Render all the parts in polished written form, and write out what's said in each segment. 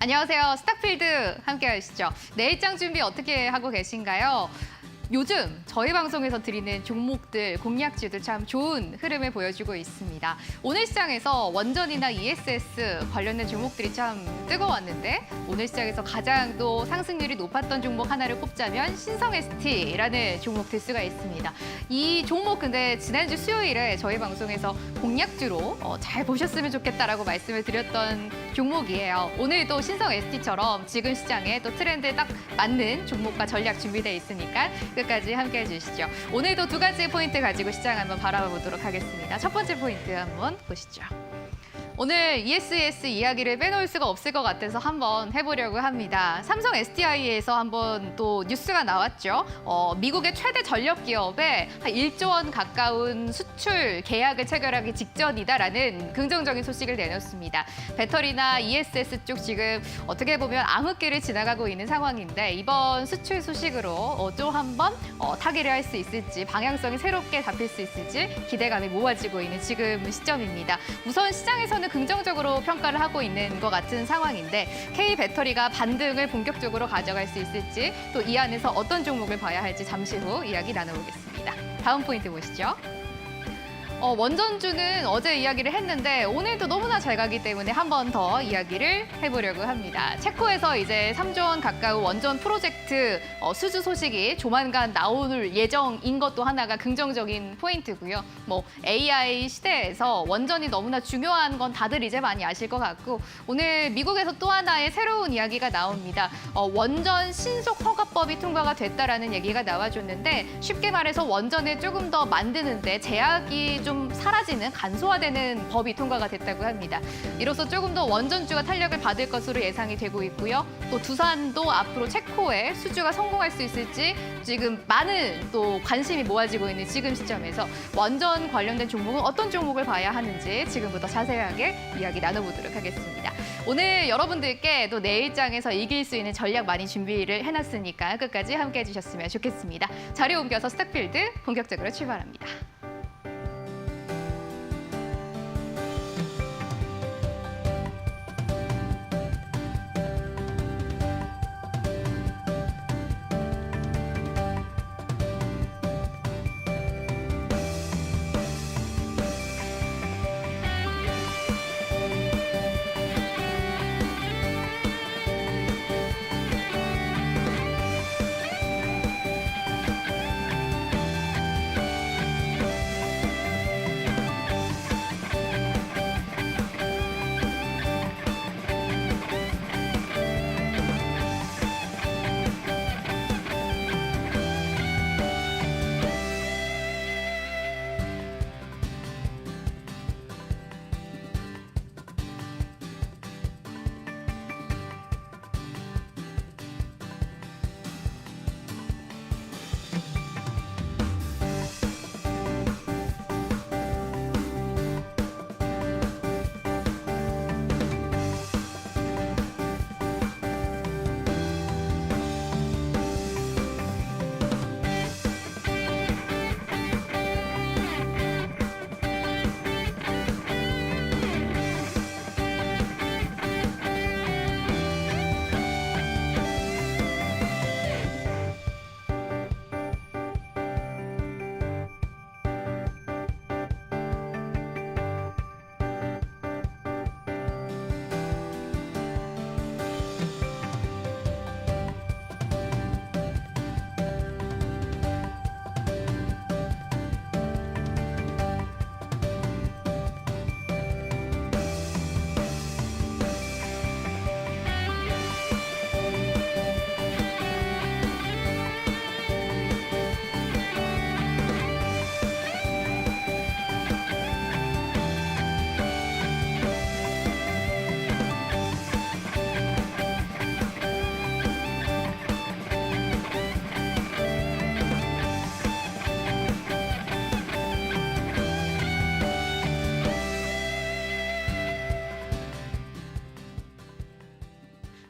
안녕하세요. 스탁필드 함께 하시죠. 내일장 준비 어떻게 하고 계신가요? 요즘 저희 방송에서 드리는 종목들, 공략주들 참 좋은 흐름을 보여주고 있습니다. 오늘 시장에서 원전이나 ESS 관련된 종목들이 참 뜨거웠는데 오늘 시장에서 가장 또 상승률이 높았던 종목 하나를 꼽자면 신성 ST라는 종목 들 수가 있습니다. 이 종목 근데 지난주 수요일에 저희 방송에서 공략주로 잘 보셨으면 좋겠다라고 말씀을 드렸던 종목이에요. 오늘도 신성 ST처럼 지금 시장에 또 트렌드에 딱 맞는 종목과 전략 준비되어 있으니까 끝까지 함께해 주시죠. 오늘도 두 가지 포인트 가지고 시장 한번 바라보도록 하겠습니다. 첫 번째 포인트 한번 보시죠. 오늘 ESS 이야기를 빼놓을 수가 없을 것 같아서 한번 해보려고 합니다. 삼성 SDI에서 한번 또 뉴스가 나왔죠. 미국의 최대 전력 기업에 한 1조 원 가까운 수출 계약을 체결하기 직전이다라는 긍정적인 소식을 내놓습니다. 배터리나 ESS 쪽 지금 어떻게 보면 암흑기를 지나가고 있는 상황인데 이번 수출 소식으로 또 한번 타결을 할 수 있을지 방향성이 새롭게 잡힐 수 있을지 기대감이 모아지고 있는 지금 시점입니다. 우선 시장에서는 긍정적으로 평가를 하고 있는 것 같은 상황인데 K배터리가 반등을 본격적으로 가져갈 수 있을지 또 이 안에서 어떤 종목을 봐야 할지 잠시 후 이야기 나눠보겠습니다. 다음 포인트 보시죠. 원전주는 어제 이야기를 했는데 오늘도 너무나 잘 가기 때문에 한 번 더 이야기를 해보려고 합니다. 체코에서 이제 3조 원 가까운 원전 프로젝트 수주 소식이 조만간 나올 예정인 것도 하나가 긍정적인 포인트고요. AI 시대에서 원전이 너무나 중요한 건 다들 이제 많이 아실 것 같고 오늘 미국에서 또 하나의 새로운 이야기가 나옵니다. 원전 신속 허가법이 통과가 됐다라는 얘기가 나와줬는데 쉽게 말해서 원전을 조금 더 만드는데 제약이 좀 사라지는 간소화되는 법이 통과가 됐다고 합니다. 이로써 조금 더 원전주가 탄력을 받을 것으로 예상이 되고 있고요. 또 두산도 앞으로 체코에 수주가 성공할 수 있을지 지금 많은 또 관심이 모아지고 있는 지금 시점에서 원전 관련된 종목은 어떤 종목을 봐야 하는지 지금부터 자세하게 이야기 나눠보도록 하겠습니다. 오늘 여러분들께 또 내일장에서 이길 수 있는 전략 많이 준비를 해놨으니까 끝까지 함께 해주셨으면 좋겠습니다. 자리 옮겨서 스탁필드 본격적으로 출발합니다.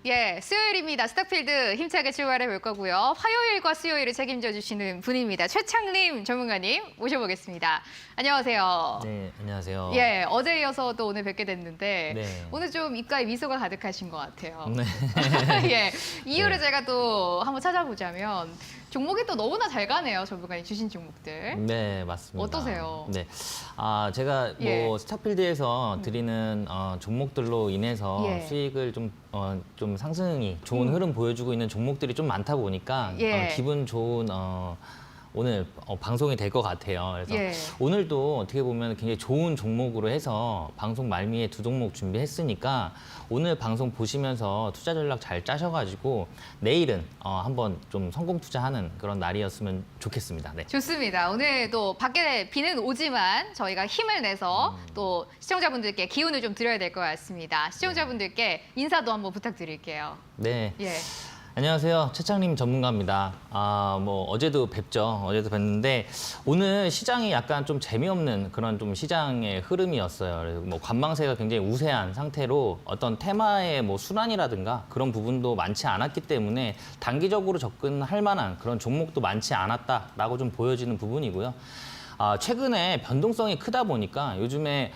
예, 수요일입니다. 스탁필드 힘차게 출발해 볼 거고요. 화요일과 수요일을 책임져 주시는 분입니다. 최창림 전문가님 모셔보겠습니다. 안녕하세요. 네, 안녕하세요. 예, 어제 이어서 또 오늘 뵙게 됐는데 네. 오늘 좀 입가에 미소가 가득하신 것 같아요. 네. 예, 이유를 네. 제가 또 한번 찾아보자면 종목이 또 너무나 잘 가네요. 전문가님 주신 종목들. 네, 맞습니다. 어떠세요? 네. 제가 예. 뭐 스타필드에서 드리는 종목들로 인해서 예. 수익을 좀 상승이 좋은 흐름 보여주고 있는 종목들이 좀 많다 보니까 예. 기분 좋은 오늘 방송이 될 것 같아요. 그래서 예. 오늘도 어떻게 보면 굉장히 좋은 종목으로 해서 방송 말미에 두 종목 준비했으니까 오늘 방송 보시면서 투자 전략 잘 짜셔가지고 내일은 한번 좀 성공 투자하는 그런 날이었으면 좋겠습니다. 네. 좋습니다. 오늘 또 밖에 비는 오지만 저희가 힘을 내서 또 시청자분들께 기운을 좀 드려야 될 것 같습니다. 시청자분들께 인사도 한번 부탁드릴게요. 네. 예. 안녕하세요. 최창림 전문가입니다. 뭐 어제도 뵙죠. 어제도 뵀는데 오늘 시장이 약간 좀 재미없는 그런 좀 시장의 흐름이었어요. 그래서 뭐 관망세가 굉장히 우세한 상태로 어떤 테마의 뭐 순환이라든가 그런 부분도 많지 않았기 때문에 단기적으로 접근할 만한 그런 종목도 많지 않았다라고 좀 보여지는 부분이고요. 최근에 변동성이 크다 보니까 요즘에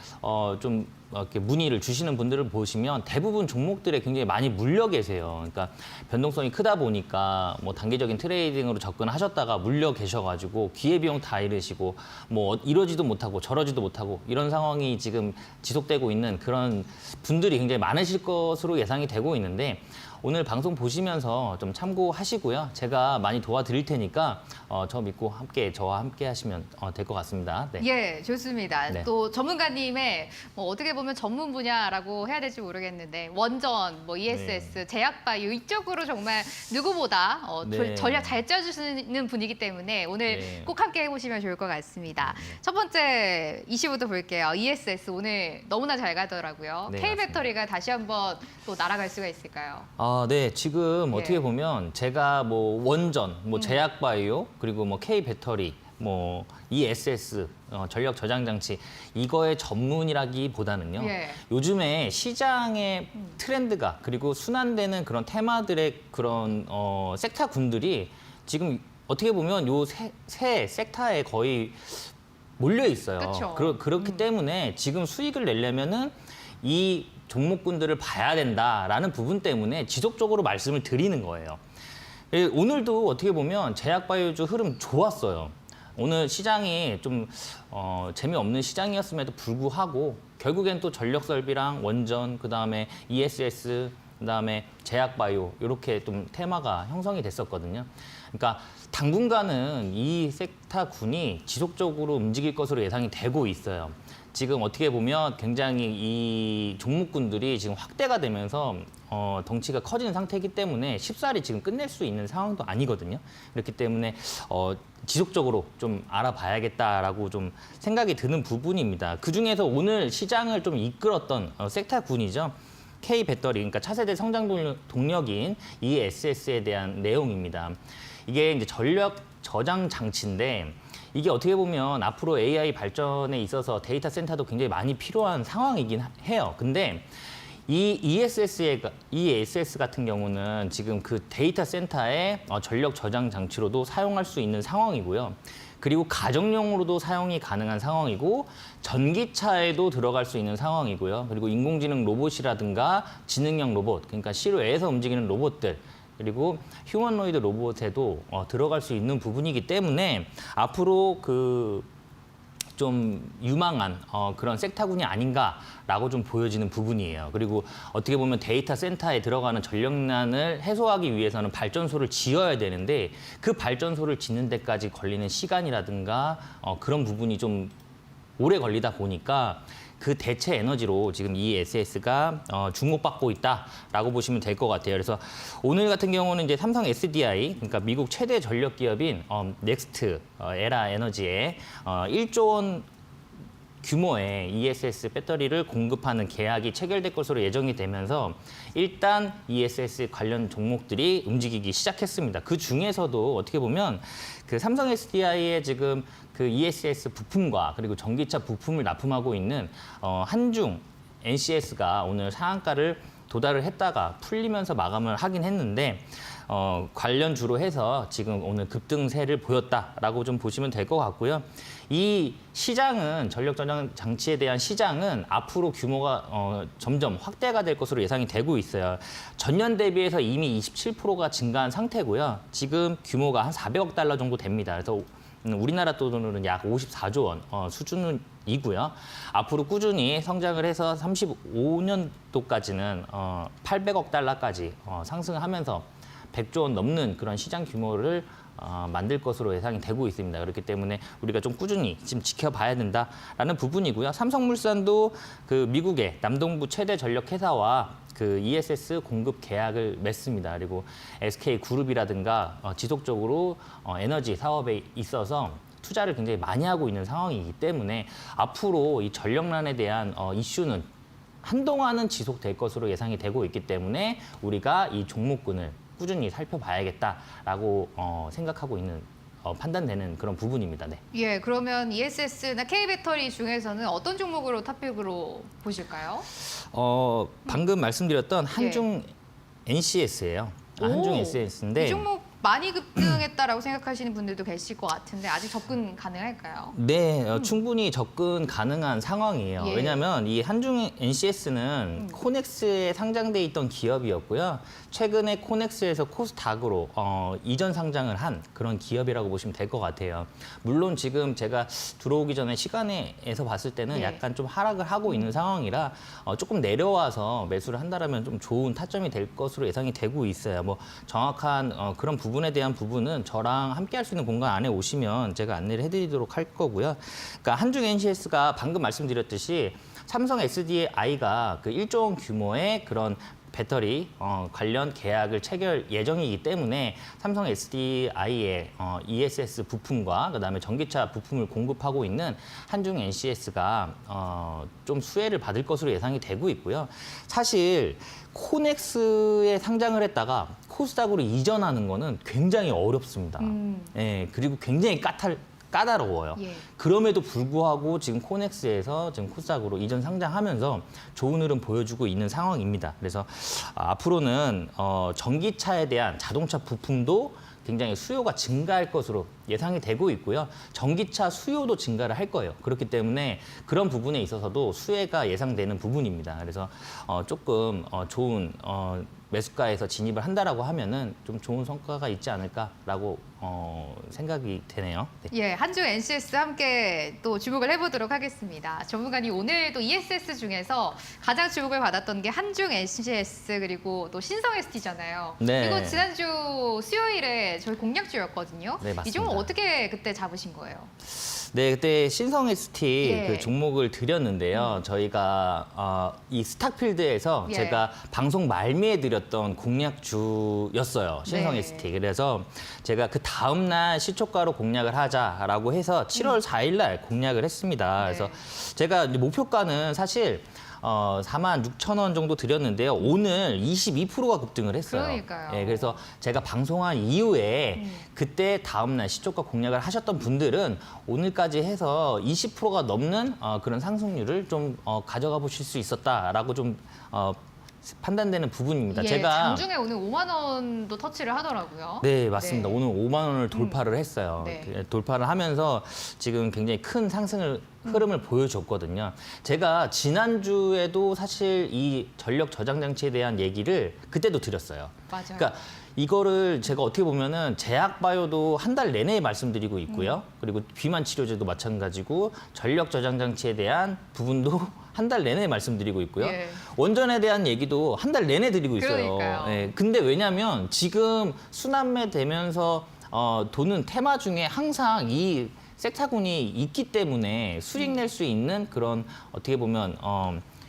좀 이렇게 문의를 주시는 분들을 보시면 대부분 종목들에 굉장히 많이 물려 계세요. 그러니까 변동성이 크다 보니까 뭐 단기적인 트레이딩으로 접근하셨다가 물려 계셔가지고 기회비용 다 잃으시고 뭐 이러지도 못하고 저러지도 못하고 이런 상황이 지금 지속되고 있는 그런 분들이 굉장히 많으실 것으로 예상이 되고 있는데 오늘 방송 보시면서 좀 참고하시고요. 제가 많이 도와드릴 테니까 저 믿고 저와 함께 하시면 될 것 같습니다. 네. 예, 좋습니다. 네. 또 전문가님의 뭐 어떻게 보면 전문 분야라고 해야 될지 모르겠는데 원전, 뭐 ESS, 제약바이오 이쪽으로 정말 누구보다 네. 전략 잘 짜주시는 분이기 때문에 오늘 네. 꼭 함께 해보시면 좋을 것 같습니다. 첫 번째 이슈부터 볼게요. ESS 오늘 너무나 잘 가더라고요. 네, K배터리가 다시 한번 또 날아갈 수가 있을까요? 네. 지금 예. 어떻게 보면 제가 뭐 원전, 뭐 제약바이오, 그리고 뭐 K배터리, 뭐 ESS, 전력 저장 장치 이거의 전문이라기보다는요. 예. 요즘에 시장의 트렌드가 그리고 순환되는 그런 테마들의 그런 섹터군들이 지금 어떻게 보면 요 세 섹터에 거의 몰려 있어요. 그쵸. 그렇기 때문에 지금 수익을 내려면은 이 종목군들을 봐야 된다라는 부분 때문에 지속적으로 말씀을 드리는 거예요. 오늘도 어떻게 보면 제약바이오주 흐름 좋았어요. 오늘 시장이 좀 재미없는 시장이었음에도 불구하고 결국엔 또 전력설비랑 원전, 그다음에 ESS, 그다음에 제약바이오 이렇게 좀 테마가 형성이 됐었거든요. 그러니까 당분간은 이 섹터군이 지속적으로 움직일 것으로 예상이 되고 있어요. 지금 어떻게 보면 굉장히 이 종목군들이 지금 확대가 되면서 덩치가 커지는 상태이기 때문에 쉽사리 지금 끝낼 수 있는 상황도 아니거든요. 그렇기 때문에 지속적으로 좀 알아봐야겠다라고 좀 생각이 드는 부분입니다. 그중에서 오늘 시장을 좀 이끌었던 섹터군이죠. K배터리, 그러니까 차세대 성장 동력인 ESS에 대한 내용입니다. 이게 이제 전력 저장 장치인데 이게 어떻게 보면 앞으로 AI 발전에 있어서 데이터 센터도 굉장히 많이 필요한 상황이긴 해요. 근데 이 ESS 같은 경우는 지금 그 데이터 센터의 전력 저장 장치로도 사용할 수 있는 상황이고요. 그리고 가정용으로도 사용이 가능한 상황이고 전기차에도 들어갈 수 있는 상황이고요. 그리고 인공지능 로봇이라든가 지능형 로봇, 그러니까 실외에서 움직이는 로봇들, 그리고 휴머노이드 로봇에도 들어갈 수 있는 부분이기 때문에 앞으로 좀 유망한 그런 섹터군이 아닌가라고 좀 보여지는 부분이에요. 그리고 어떻게 보면 데이터 센터에 들어가는 전력난을 해소하기 위해서는 발전소를 지어야 되는데 그 발전소를 짓는 데까지 걸리는 시간이라든가 그런 부분이 좀 오래 걸리다 보니까 그 대체 에너지로 지금 이 ESS가 주목받고 있다라고 보시면 될 것 같아요. 그래서 오늘 같은 경우는 이제 삼성 SDI, 그러니까 미국 최대 전력 기업인 넥스트 에라 에너지에 1조 원 규모의 ESS 배터리를 공급하는 계약이 체결될 것으로 예정이 되면서 일단 ESS 관련 종목들이 움직이기 시작했습니다. 그 중에서도 어떻게 보면 그 삼성 SDI의 지금 그 ESS 부품과 그리고 전기차 부품을 납품하고 있는 한중 NCS가 오늘 상한가를 도달을 했다가 풀리면서 마감을 하긴 했는데 관련주로 해서 지금 오늘 급등세를 보였다라고 좀 보시면 될 것 같고요. 이 시장은 전력 저장 장치에 대한 시장은 앞으로 규모가 점점 확대가 될 것으로 예상이 되고 있어요. 전년 대비해서 이미 27%가 증가한 상태고요. 지금 규모가 한 400억 달러 정도 됩니다. 그래서 우리나라 돈으로는 약 54조 원 수준이고요. 앞으로 꾸준히 성장을 해서 35년도까지는 800억 달러까지 상승하면서 100조 원 넘는 그런 시장 규모를 만들 것으로 예상이 되고 있습니다. 그렇기 때문에 우리가 좀 꾸준히 지금 지켜봐야 된다라는 부분이고요. 삼성물산도 그 미국의 남동부 최대 전력 회사와 그 ESS 공급 계약을 맺습니다. 그리고 SK그룹이라든가 지속적으로 에너지 사업에 있어서 투자를 굉장히 많이 하고 있는 상황이기 때문에 앞으로 이 전력난에 대한 이슈는 한동안은 지속될 것으로 예상이 되고 있기 때문에 우리가 이 종목군을 꾸준히 살펴봐야겠다라고 생각하고 있는 판단되는 그런 부분입니다. 네. 예, 그러면 ESS나 K배터리 중에서는 어떤 종목으로 탑픽으로 보실까요? 방금 말씀드렸던 한중 NCS예요. 한중 오, NCS인데 이 종목 많이 급등했다라고 생각하시는 분들도 계실 것 같은데 아직 접근 가능할까요? 네, 충분히 접근 가능한 상황이에요. 예. 왜냐하면 이 한중 NCS는 코넥스에 상장돼 있던 기업이었고요. 최근에 코넥스에서 코스닥으로 이전 상장을 한 그런 기업이라고 보시면 될 것 같아요. 물론 지금 제가 들어오기 전에 시간에서 봤을 때는 예. 약간 좀 하락을 하고 있는 상황이라 조금 내려와서 매수를 한다라면 좀 좋은 타점이 될 것으로 예상이 되고 있어요. 뭐 정확한 그런 부분에 대한 부분은 저랑 함께 할 수 있는 공간 안에 오시면 제가 안내를 해드리도록 할 거고요. 그러니까 한중 NCS가 방금 말씀드렸듯이 삼성 SDI가 그 1조 원 규모의 그런 배터리 관련 계약을 체결 예정이기 때문에 삼성 SDI의 ESS 부품과 그다음에 전기차 부품을 공급하고 있는 한중 NCS가 좀 수혜를 받을 것으로 예상이 되고 있고요. 사실 코넥스에 상장을 했다가 코스닥으로 이전하는 거는 굉장히 어렵습니다. 예, 그리고 굉장히 까다로워요. 예. 그럼에도 불구하고 지금 코넥스에서 지금 코스닥으로 이전 상장하면서 좋은 흐름 보여주고 있는 상황입니다. 그래서 앞으로는 전기차에 대한 자동차 부품도 굉장히 수요가 증가할 것으로 예상이 되고 있고요. 전기차 수요도 증가를 할 거예요. 그렇기 때문에 그런 부분에 있어서도 수혜가 예상되는 부분입니다. 그래서 조금 좋은 매수가에서 진입을 한다라고 하면은 좀 좋은 성과가 있지 않을까라고 생각이 되네요. 네. 예, 한중 NCS 함께 또 주목을 해보도록 하겠습니다. 전문가님 오늘 또 ESS 중에서 가장 주목을 받았던 게 한중 NCS 그리고 또 신성 ST잖아요. 네. 이거 지난주 수요일에 저희 공략주였거든요. 네, 맞습니다. 이 종목 어떻게 그때 잡으신 거예요? 네, 그때 신성 ST 예. 그 종목을 드렸는데요. 저희가 이 스탁필드에서 예. 제가 방송 말미에 드렸던 공략주였어요. 신성 네. ST. 그래서 제가 그 다음 날 시초가로 공략을 하자라고 해서 7월 4일 날 공략을 했습니다. 그래서 제가 이제 목표가는 사실 46,000원 정도 드렸는데요. 오늘 22%가 급등을 했어요. 그러니까요. 예, 그래서 제가 방송한 이후에 그때 다음날 시초가 공략을 하셨던 분들은 오늘까지 해서 20%가 넘는 그런 상승률을 좀 가져가 보실 수 있었다라고 좀 판단되는 부분입니다. 예, 제가 장중에 오늘 5만 원도 터치를 하더라고요. 네, 맞습니다. 네. 오늘 5만 원을 돌파를 했어요. 네. 돌파를 하면서 지금 굉장히 큰 상승을 흐름을 보여줬거든요. 제가 지난주에도 사실 이 전력 저장 장치에 대한 얘기를 그때도 드렸어요. 맞아요. 그러니까 이거를 제가 어떻게 보면은 제약바이오도 한 달 내내 말씀드리고 있고요. 그리고 비만 치료제도 마찬가지고 전력 저장 장치에 대한 부분도 한 달 내내 말씀드리고 있고요. 예. 원전에 대한 얘기도 한 달 내내 드리고 있어요. 그러니까요. 예, 근데 왜냐하면 지금 순환매 되면서 도는 테마 중에 항상 이 섹타군이 있기 때문에 수익 낼 수 있는 그런 어떻게 보면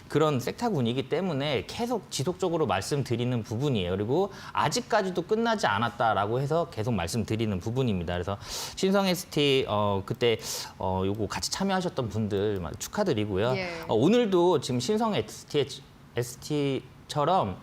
그런 섹타군이기 때문에 계속 지속적으로 말씀드리는 부분이에요. 그리고 아직까지도 끝나지 않았다라고 해서 계속 말씀드리는 부분입니다. 그래서 신성 ST 그때 요거 같이 참여하셨던 분들 축하드리고요. 예. 오늘도 지금 신성 ST처럼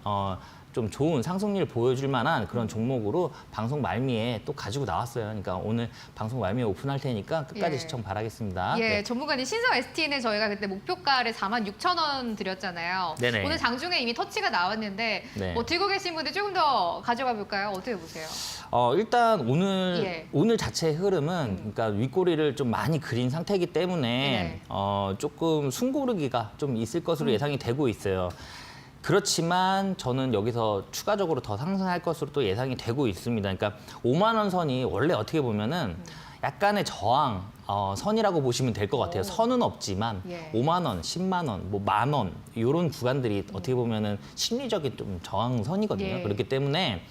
좀 좋은 상승률 보여줄 만한 그런 종목으로 방송 말미에 또 가지고 나왔어요. 그러니까 오늘 방송 말미에 오픈할 테니까 끝까지 예. 시청 바라겠습니다. 예, 네. 전문가님 신성 ST는 저희가 그때 목표가를 46,000원 드렸잖아요. 네네. 오늘 장중에 이미 터치가 나왔는데 네. 뭐 들고 계신 분들 조금 더 가져가 볼까요? 어떻게 보세요? 일단 오늘 예. 오늘 자체의 흐름은 그러니까 윗꼬리를 좀 많이 그린 상태이기 때문에 네. 조금 숨고르기가 좀 있을 것으로 예상이 되고 있어요. 그렇지만 저는 여기서 추가적으로 더 상승할 것으로 또 예상이 되고 있습니다. 그러니까 5만 원 선이 원래 어떻게 보면은 약간의 저항 선이라고 보시면 될 것 같아요. 오. 선은 없지만 예. 5만 원, 10만 원, 뭐 만 원 이런 구간들이 어떻게 보면은 심리적인 좀 저항선이거든요. 예. 그렇기 때문에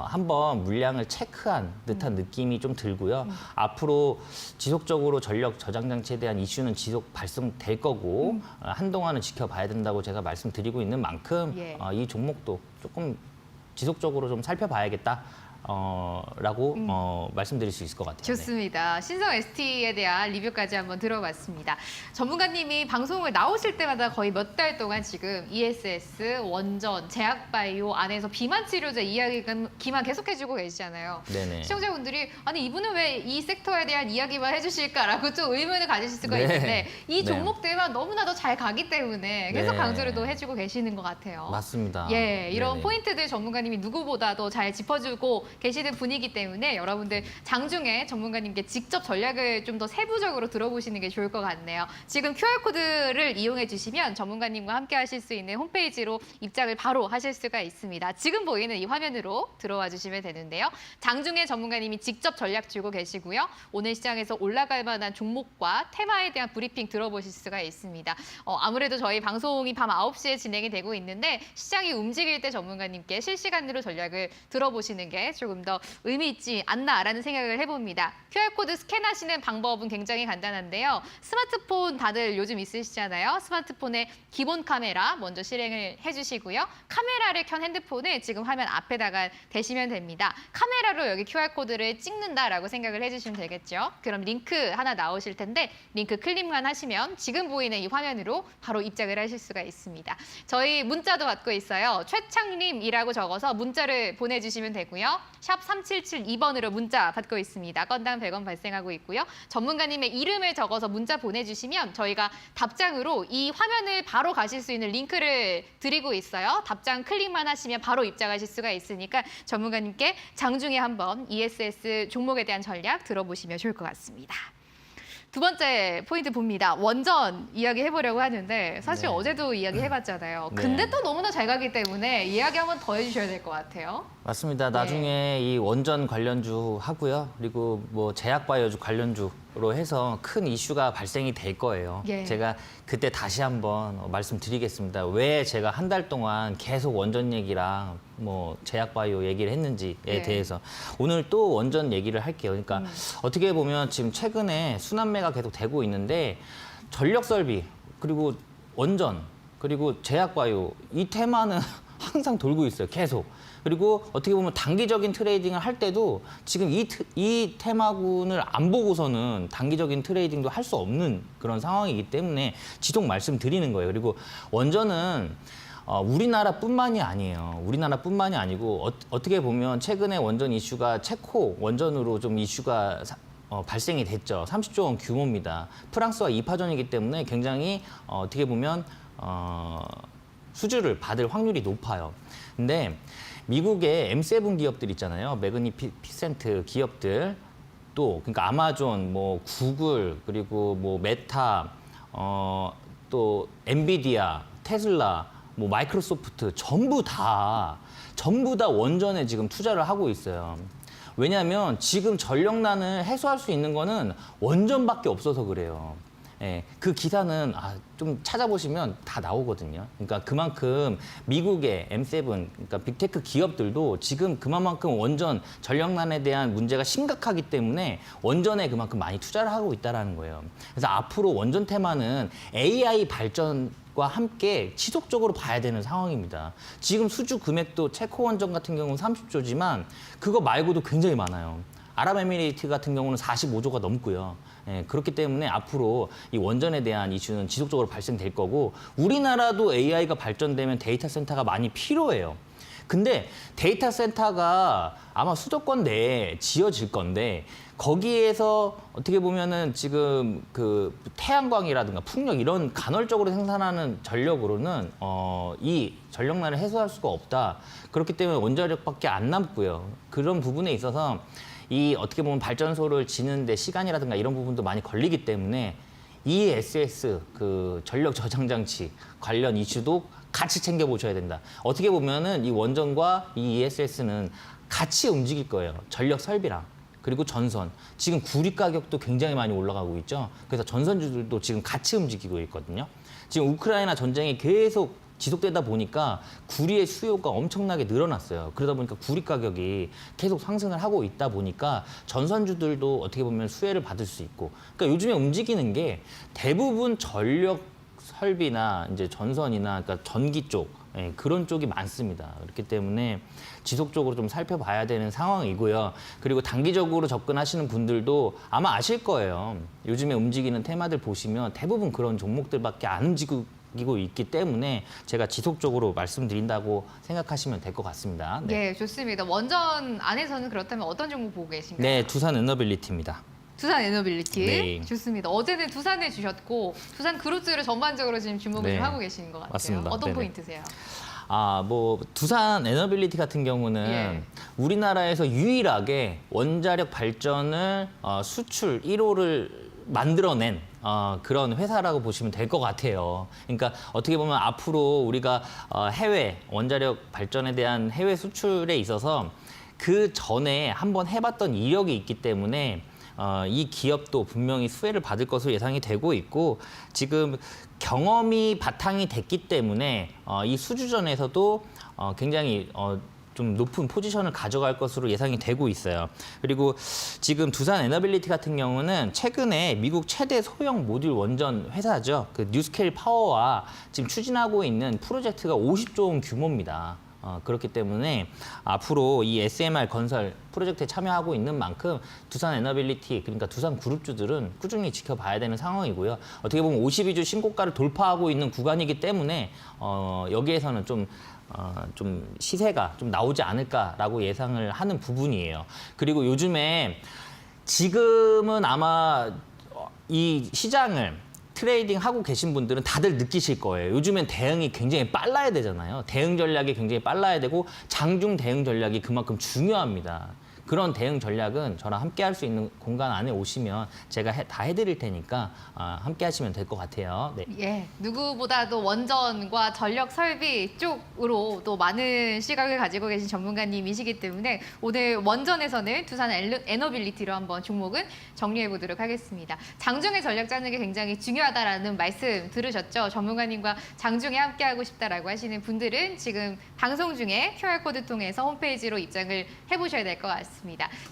한번 물량을 체크한 듯한 느낌이 좀 들고요. 앞으로 지속적으로 전력 저장 장치에 대한 이슈는 지속 발생될 거고 한동안은 지켜봐야 된다고 제가 말씀드리고 있는 만큼 예. 이 종목도 조금 지속적으로 좀 살펴봐야겠다. 라고 말씀드릴 수 있을 것 같아요. 네. 좋습니다. 신성 ST에 대한 리뷰까지 한번 들어봤습니다. 전문가님이 방송을 나오실 때마다 거의 몇 달 동안 지금 ESS, 원전, 제약바이오 안에서 비만 치료제 이야기만 계속해주고 계시잖아요. 네네. 시청자분들이 아니 이분은 왜 이 섹터에 대한 이야기만 해주실까라고 좀 의문을 가지실 수가 네. 있는데 이 네. 종목들만 너무나도 잘 가기 때문에 계속 네. 강조를 또 해주고 계시는 것 같아요. 맞습니다. 예, 이런 네네. 포인트들 전문가님이 누구보다도 잘 짚어주고 계시는 분이기 때문에 여러분들 장중에 전문가님께 직접 전략을 좀 더 세부적으로 들어보시는 게 좋을 것 같네요. 지금 QR코드를 이용해 주시면 전문가님과 함께 하실 수 있는 홈페이지로 입장을 바로 하실 수가 있습니다. 지금 보이는 이 화면으로 들어와 주시면 되는데요. 장중에 전문가님이 직접 전략 주고 계시고요. 오늘 시장에서 올라갈 만한 종목과 테마에 대한 브리핑 들어보실 수가 있습니다. 아무래도 저희 방송이 밤 9시에 진행이 되고 있는데 시장이 움직일 때 전문가님께 실시간으로 전략을 들어보시는 게 조금 더 의미 있지 않나라는 생각을 해봅니다. QR코드 스캔하시는 방법은 굉장히 간단한데요. 스마트폰 다들 요즘 있으시잖아요. 스마트폰에 기본 카메라 먼저 실행을 해주시고요. 카메라를 켠 핸드폰을 지금 화면 앞에다가 대시면 됩니다. 카메라로 여기 QR코드를 찍는다라고 생각을 해주시면 되겠죠. 그럼 링크 하나 나오실 텐데 링크 클릭만 하시면 지금 보이는 이 화면으로 바로 입장을 하실 수가 있습니다. 저희 문자도 받고 있어요. 최창림이라고 적어서 문자를 보내주시면 되고요. 샵 3772번으로 문자 받고 있습니다. 건당 100원 발생하고 있고요. 전문가님의 이름을 적어서 문자 보내주시면 저희가 답장으로 이 화면을 바로 가실 수 있는 링크를 드리고 있어요. 답장 클릭만 하시면 바로 입장하실 수가 있으니까 전문가님께 장중에 한번 ESS 종목에 대한 전략 들어보시면 좋을 것 같습니다. 두 번째 포인트 봅니다. 원전 이야기 해보려고 하는데 사실 네. 어제도 이야기 해봤잖아요. 네. 근데 또 너무나 잘 가기 때문에 이야기 한번 더 해주셔야 될 것 같아요. 맞습니다. 나중에 이 원전 관련주 하고요. 그리고 뭐 제약바이오주 관련주로 해서 큰 이슈가 발생이 될 거예요. 예. 제가 그때 다시 한번 말씀드리겠습니다. 왜 제가 한 달 동안 계속 원전 얘기랑 뭐 제약바이오 얘기를 했는지에 예. 대해서 오늘 또 원전 얘기를 할게요. 그러니까 어떻게 보면 지금 최근에 순환매가 계속 되고 있는데 전력 설비 그리고 원전 그리고 제약바이오 이 테마는 항상 돌고 있어요. 계속. 그리고 어떻게 보면 단기적인 트레이딩을 할 때도 지금 이 테마군을 안 보고서는 단기적인 트레이딩도 할 수 없는 그런 상황이기 때문에 지속 말씀드리는 거예요. 그리고 원전은 우리나라뿐만이 아니에요. 우리나라뿐만이 아니고 어떻게 보면 최근에 원전 이슈가 체코 원전으로 좀 이슈가 발생이 됐죠. 30조 원 규모입니다. 프랑스와 2파전이기 때문에 굉장히 어떻게 보면 수주를 받을 확률이 높아요. 근데 미국의 M7 기업들 있잖아요. 매그니피센트 기업들 또 그러니까 아마존, 뭐 구글 그리고 뭐 메타, 또 엔비디아, 테슬라, 뭐 마이크로소프트 전부 다 원전에 지금 투자를 하고 있어요. 왜냐하면 지금 전력난을 해소할 수 있는 거는 원전밖에 없어서 그래요. 예, 그 기사는 좀 찾아보시면 다 나오거든요. 그러니까 그만큼 미국의 M7, 그러니까 빅테크 기업들도 지금 그만큼 원전 전력난에 대한 문제가 심각하기 때문에 원전에 그만큼 많이 투자를 하고 있다는 거예요. 그래서 앞으로 원전 테마는 AI 발전과 함께 지속적으로 봐야 되는 상황입니다. 지금 수주 금액도 체코 원전 같은 경우는 30조지만 그거 말고도 굉장히 많아요. 아랍에미리트 같은 경우는 45조가 넘고요. 예, 그렇기 때문에 앞으로 이 원전에 대한 이슈는 지속적으로 발생될 거고 우리나라도 AI가 발전되면 데이터 센터가 많이 필요해요. 근데 데이터 센터가 아마 수도권 내에 지어질 건데 거기에서 어떻게 보면은 지금 그 태양광이라든가 풍력 이런 간헐적으로 생산하는 전력으로는 이 전력난을 해소할 수가 없다. 그렇기 때문에 원자력밖에 안 남고요. 그런 부분에 있어서 이 어떻게 보면 발전소를 지는데 시간이라든가 이런 부분도 많이 걸리기 때문에 ESS 그 전력 저장 장치 관련 이슈도 같이 챙겨 보셔야 된다. 어떻게 보면은 이 원전과 이 ESS는 같이 움직일 거예요. 전력 설비랑. 그리고 전선. 지금 구리 가격도 굉장히 많이 올라가고 있죠. 그래서 전선주들도 지금 같이 움직이고 있거든요. 지금 우크라이나 전쟁이 계속 지속되다 보니까 구리의 수요가 엄청나게 늘어났어요. 그러다 보니까 구리 가격이 계속 상승을 하고 있다 보니까 전선주들도 어떻게 보면 수혜를 받을 수 있고. 그러니까 요즘에 움직이는 게 대부분 전력 설비나 이제 전선이나 그러니까 전기 쪽 그런 쪽이 많습니다. 그렇기 때문에 지속적으로 좀 살펴봐야 되는 상황이고요. 그리고 단기적으로 접근하시는 분들도 아마 아실 거예요. 요즘에 움직이는 테마들 보시면 대부분 그런 종목들밖에 안 움직이고 있기 때문에 제가 지속적으로 말씀드린다고 생각하시면 될 것 같습니다. 네, 좋습니다. 원전 안에서는 그렇다면 어떤 종목 보고 계신가요? 네, 두산 에너빌리티입니다. 두산 에너빌리티. 네. 좋습니다. 어제는 두산에 주셨고 두산 그룹주를 전반적으로 지금 주목을 네. 좀 하고 계시는 것 같아요. 맞습니다. 어떤 네네. 포인트세요? 뭐 두산 에너빌리티 같은 경우는 예. 우리나라에서 유일하게 원자력 발전을 수출 1호를 만들어낸 그런 회사라고 보시면 될 것 같아요. 그러니까 어떻게 보면 앞으로 우리가 해외 원자력 발전에 대한 해외 수출에 있어서 그 전에 한번 해봤던 이력이 있기 때문에 이 기업도 분명히 수혜를 받을 것으로 예상이 되고 있고 지금 경험이 바탕이 됐기 때문에 이 수주전에서도 굉장히 좀 높은 포지션을 가져갈 것으로 예상이 되고 있어요. 그리고 지금 두산 에너빌리티 같은 경우는 최근에 미국 최대 소형 모듈 원전 회사죠. 그 뉴스케일 파워와 지금 추진하고 있는 프로젝트가 50조 원 규모입니다. 그렇기 때문에 앞으로 이 SMR 건설 프로젝트에 참여하고 있는 만큼 두산 에너빌리티 그러니까 두산 그룹주들은 꾸준히 지켜봐야 되는 상황이고요. 어떻게 보면 52주 신고가를 돌파하고 있는 구간이기 때문에 여기에서는 좀 시세가 좀 나오지 않을까라고 예상을 하는 부분이에요. 그리고 요즘에 지금은 아마 이 시장을 트레이딩 하고 계신 분들은 다들 느끼실 거예요. 요즘엔 대응이 굉장히 빨라야 되잖아요. 대응 전략이 굉장히 빨라야 되고 장중 대응 전략이 그만큼 중요합니다. 그런 대응 전략은 저랑 함께 할 수 있는 공간 안에 오시면 제가 다 해드릴 테니까 함께 하시면 될 것 같아요. 네. 예, 누구보다도 원전과 전력 설비 쪽으로 또 많은 시각을 가지고 계신 전문가님이시기 때문에 오늘 원전에서는 두산 에너빌리티로 한번 종목은 정리해 보도록 하겠습니다. 장중에 전략 짜는 게 굉장히 중요하다라는 말씀 들으셨죠? 전문가님과 장중에 함께하고 싶다라고 하시는 분들은 지금 방송 중에 QR코드 통해서 홈페이지로 입장을 해보셔야 될 것 같습니다.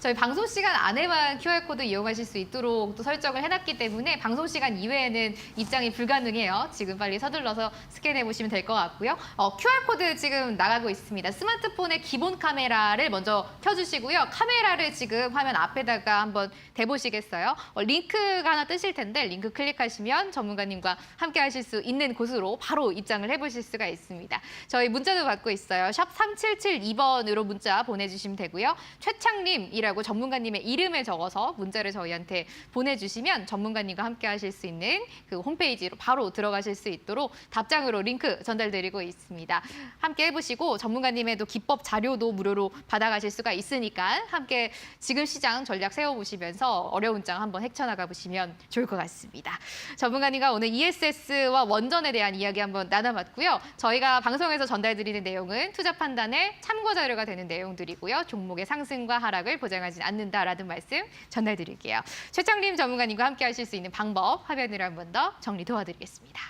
저희 방송 시간 안에만 QR코드 이용하실 수 있도록 또 설정을 해놨기 때문에 방송 시간 이외에는 입장이 불가능해요. 지금 빨리 서둘러서 스캔해 보시면 될 것 같고요. QR코드 지금 나가고 있습니다. 스마트폰의 기본 카메라를 먼저 켜주시고요. 카메라를 지금 화면 앞에다가 한번 대보시겠어요? 링크가 하나 뜨실 텐데 링크 클릭하시면 전문가님과 함께 하실 수 있는 곳으로 바로 입장을 해보실 수가 있습니다. 저희 문자도 받고 있어요. 샵 3772번으로 문자 보내주시면 되고요. 최창림이라고 전문가님의 이름을 적어서 문자를 저희한테 보내주시면 전문가님과 함께 하실 수 있는 그 홈페이지로 바로 들어가실 수 있도록 답장으로 링크 전달드리고 있습니다. 함께 해보시고 전문가님의 기법 자료도 무료로 받아가실 수가 있으니까 함께 지금 시장 전략 세워보시면서 어려운 장 한번 헤쳐나가 보시면 좋을 것 같습니다. 전문가님과 오늘 ESS와 원전에 대한 이야기 한번 나눠봤고요. 저희가 방송에서 전달드리는 내용은 투자 판단에 참고 자료가 되는 내용들이고요. 종목의 상승과 하락을 보장하지 않는다라는 말씀 전달드릴게요. 최창림 전문가님과 함께 하실 수 있는 방법 화면으로 한 번 더 정리 도와드리겠습니다.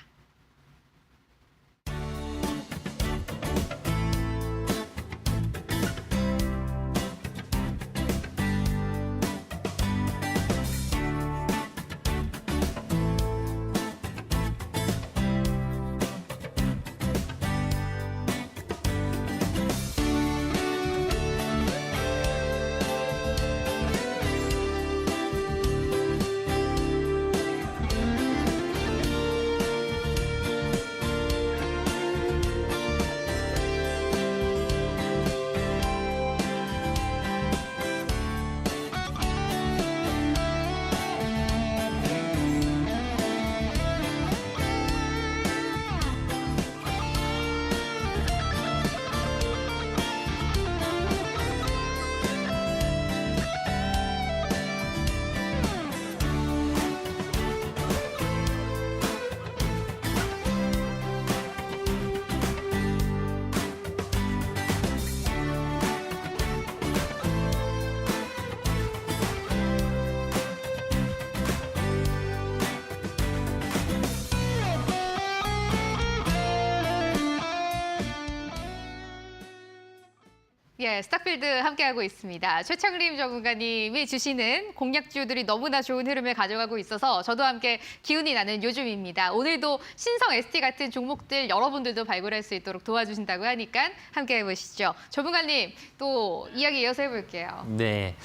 예, 스탁필드 함께하고 있습니다. 최창림 전문가님이 주시는 공략주들이 너무나 좋은 흐름을 가져가고 있어서 저도 함께 기운이 나는 요즘입니다. 오늘도 신성 ST 같은 종목들 여러분들도 발굴할 수 있도록 도와주신다고 하니까 함께 해보시죠. 전문가님, 또 이야기 이어서 해볼게요. 네.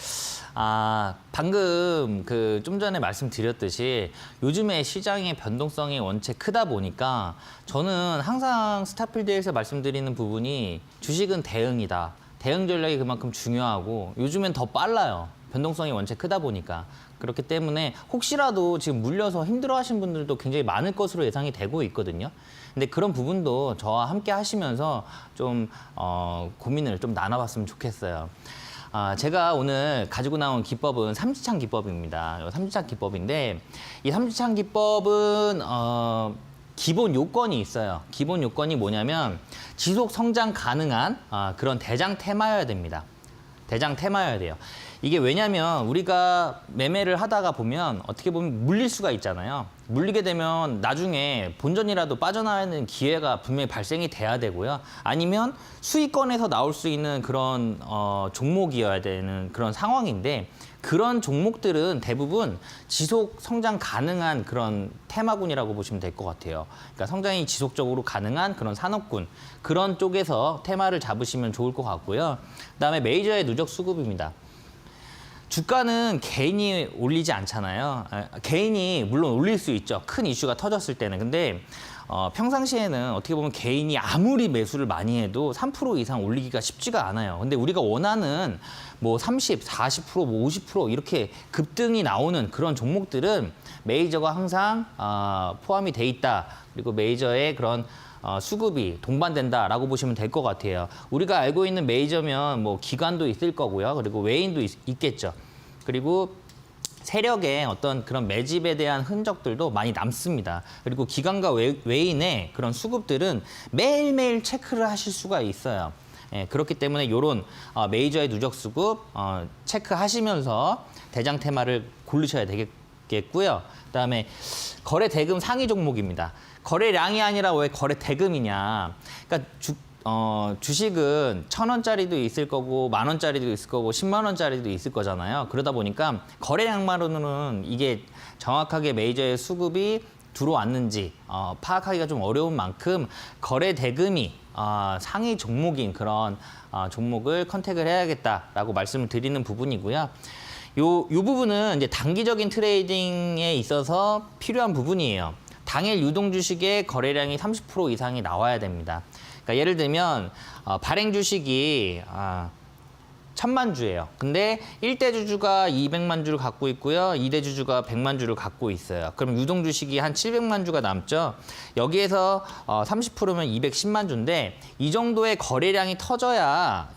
방금 좀 전에 말씀드렸듯이 요즘에 시장의 변동성이 원체 크다 보니까 저는 항상 스타필드에서 말씀드리는 부분이 주식은 대응이다. 대응 전략이 그만큼 중요하고 요즘엔 더 빨라요. 변동성이 원체 크다 보니까. 그렇기 때문에 혹시라도 지금 물려서 힘들어하신 분들도 굉장히 많을 것으로 예상이 되고 있거든요. 근데 그런 부분도 저와 함께 하시면서 좀 고민을 좀 나눠봤으면 좋겠어요. 제가 오늘 가지고 나온 기법은 삼지창 기법입니다. 삼지창 기법인데 이 삼지창 기법은 기본 요건이 있어요. 기본 요건이 뭐냐면 지속 성장 가능한 그런 대장 테마여야 됩니다. 대장 테마여야 돼요. 이게 왜냐면 우리가 매매를 하다가 보면 어떻게 보면 물릴 수가 있잖아요. 물리게 되면 나중에 본전이라도 빠져나가는 기회가 분명히 발생이 돼야 되고요. 아니면 수익권에서 나올 수 있는 그런 종목이어야 되는 그런 상황인데 그런 종목들은 대부분 지속 성장 가능한 그런 테마군이라고 보시면 될 것 같아요. 그러니까 성장이 지속적으로 가능한 그런 산업군, 그런 쪽에서 테마를 잡으시면 좋을 것 같고요. 그다음에 메이저의 누적 수급입니다. 주가는 개인이 올리지 않잖아요. 개인이 물론 올릴 수 있죠. 큰 이슈가 터졌을 때는. 근데 평상시에는 어떻게 보면 개인이 아무리 매수를 많이 해도 3% 이상 올리기가 쉽지가 않아요. 근데 우리가 원하는 뭐 30, 40%, 뭐 50% 이렇게 급등이 나오는 그런 종목들은 메이저가 항상 포함이 돼 있다. 그리고 메이저의 그런 수급이 동반된다라고 보시면 될 것 같아요. 우리가 알고 있는 메이저면 뭐 기관도 있을 거고요. 그리고 외인도 있겠죠. 그리고 세력의 어떤 그런 매집에 대한 흔적들도 많이 남습니다. 그리고 기관과 외인의 그런 수급들은 매일매일 체크를 하실 수가 있어요. 예, 그렇기 때문에 이런 메이저의 누적 수급 체크하시면서 대장 테마를 고르셔야 되겠고요. 그다음에 거래 대금 상위 종목입니다. 거래량이 아니라 왜 거래 대금이냐. 그러니까 주식은 1,000원짜리도 있을 거고 10,000원짜리도 있을 거고 10만 원짜리도 있을 거잖아요. 그러다 보니까 거래량만으로는 이게 정확하게 메이저의 수급이 들어왔는지 파악하기가 좀 어려운 만큼 거래 대금이 상위 종목인 그런 종목을 컨택을 해야겠다라고 말씀을 드리는 부분이고요. 요 부분은 이제 단기적인 트레이딩에 있어서 필요한 부분이에요. 당일 유동 주식의 거래량이 30% 이상이 나와야 됩니다. 그러니까 예를 들면 발행 주식이 1,000만 주예요. 근데 1대 주주가 200만 주를 갖고 있고요. 2대 주주가 100만 주를 갖고 있어요. 그럼 유동 주식이 한 700만 주가 남죠. 여기에서 30%면 210만 주인데 이 정도의 거래량이 터져야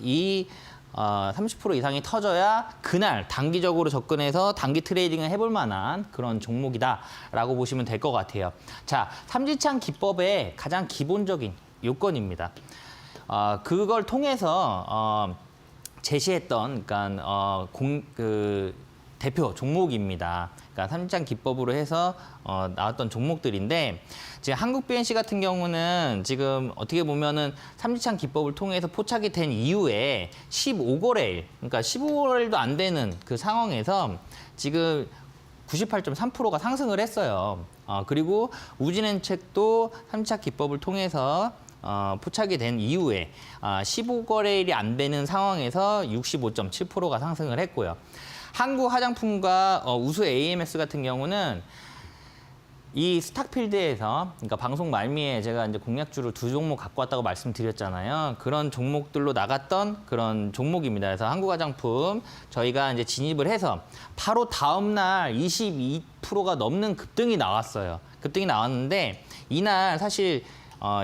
30% 이상이 터져야 그날 단기적으로 접근해서 단기 트레이딩을 해볼 만한 그런 종목이다라고 보시면 될 것 같아요. 자, 삼지창 기법의 가장 기본적인 요건입니다. 그걸 통해서 제시했던 그러니까 대표 종목입니다. 그러니까 삼지창 기법으로 해서 나왔던 종목들인데 지금 한국 BNC 같은 경우는 지금 어떻게 보면은 삼지창 기법을 통해서 포착이 된 이후에 15거래일, 그러니까 15거래일도 안 되는 그 상황에서 지금 98.3%가 상승을 했어요. 그리고 우진은책도 삼지창 기법을 통해서 포착이 된 이후에 15거래일이 안 되는 상황에서 65.7%가 상승을 했고요. 한국 화장품과 우수 AMS 같은 경우는 이 스탁필드에서, 그러니까 방송 말미에 제가 이제 공략주를 2종목 갖고 왔다고 말씀드렸잖아요. 그런 종목들로 나갔던 그런 종목입니다. 그래서 한국 화장품 저희가 이제 진입을 해서 바로 다음 날 22%가 넘는 급등이 나왔어요. 급등이 나왔는데 이날 사실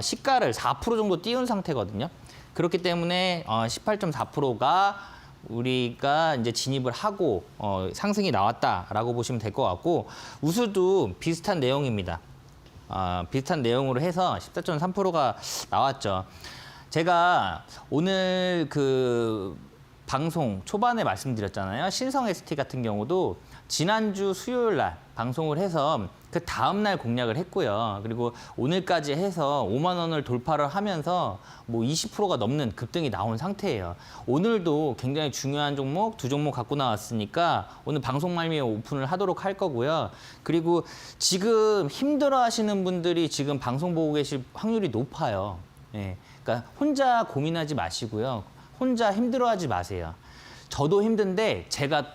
시가를 4% 정도 띄운 상태거든요. 그렇기 때문에 18.4%가 우리가 이제 진입을 하고 상승이 나왔다라고 보시면 될 것 같고 우수도 비슷한 내용입니다. 비슷한 내용으로 해서 14.3%가 나왔죠. 제가 오늘 방송 초반에 말씀드렸잖아요. 신성 ST 같은 경우도 지난주 수요일 날 방송을 해서 그 다음 날 공략을 했고요. 그리고 오늘까지 해서 5만 원을 돌파를 하면서 뭐 20%가 넘는 급등이 나온 상태예요. 오늘도 굉장히 중요한 종목 두 종목 갖고 나왔으니까 오늘 방송 말미에 오픈을 하도록 할 거고요. 그리고 지금 힘들어 하시는 분들이 지금 방송 보고 계실 확률이 높아요. 예. 그러니까 혼자 고민하지 마시고요. 혼자 힘들어하지 마세요. 저도 힘든데 제가